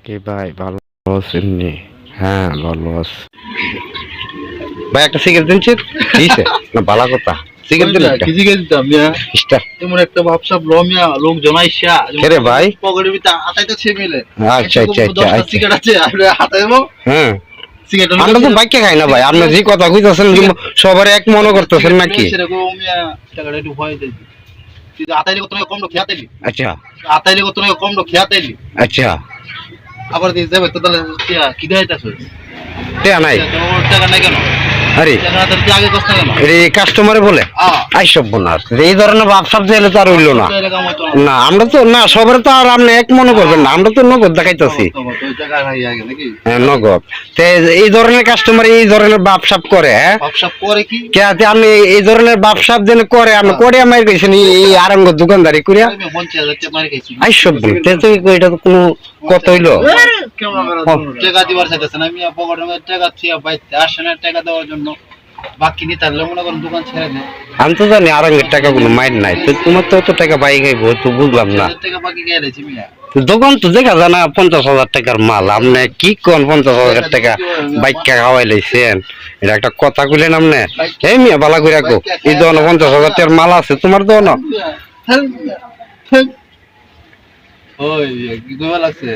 কি ভাই ভালো আছেন নি? হ্যাঁ ভালো আছি ভাই। একটা সিগারেট দিনছেন? দিছে না ভালো কথা। সিগারেট দিন একটা। কি জিজ্ঞেস দিতাম মিয়া স্টার। এমন একটা ভাবসাব লমিয়া লোক জনাইছা কে রে ভাই? পকেটের ভিতরে হাতাইতেছে মিলে আচ্ছা আচ্ছা আচ্ছা 10টা আচ্ছা। সিগারেট আছে আর হাতাইবো হ্যাঁ সিগারেট আমরা তো বাইকে খাই না ভাই। আপনি যে কথা কইতাছেন সবার এক মনে করতেছেন নাকি? সেরকম মিয়া টাকাটা একটু ভয় দেই তুই হাতাইলে কত কম লোক খেয়াতেলি আচ্ছা হাতাইলে কত কম লোক খেয়াতেলি আচ্ছা। আবার দিয়ে যাবে তো তাহলে কি দেখাইতাছ তে নাই টাকা নাই কেন? আরে টাকা তো তুই আগে কষ্ট কেন? এই কাস্টমারে বলে আইসব বোনাস এই ধরনের ভাবসাব দিলে তো আর হইলো না। না আমরা তো না সবার তো আর আপনি এক মনে করবেন না। আমরা তো নগদ দেখাইতেছি। হ্যাঁ নগদ। তে এই ধরনের কাস্টমার এই ধরনের ভাবসাব করে। হ্যাঁ ভাবসাব করে কি কে আছে আপনি এই ধরনের ভাবসাব দেন করে আপনি করে আমার কইছেন এই আরঙ্গ দোকানদারি করিয়া আইসব বোন তে তো এটা তো কোনো কথা হইলো? টাকা দিবার চাইতেছে না আমি পকেটের টাকা থিয়া বাইতে আসে না টাকা দেওয়ার জন্য বাকি নিতে তাহলে মনে করেন দোকান ছেড়ে দেয়। আমি তো জানি আরঙ্গের টাকা কোনো মাইর নাই। তো তোমার তো অত টাকা পাই গাইবো তো বুঝলাম না। টাকা বাকি গিয়ে দিয়েছি মিয়া দোকান তো দেখা যায় না 50,000 টাকার মাল। আপনি কি কোন 50,000 টাকা বাইকা খাওয়াই লাইছেন? এটা একটা কথা কইলেন আপনি? এই মিয়া বালা কইরা কো এই দোকান 50,000 টাকার মাল আছে তোমার দোকান? ওই কি কইবা লাগছে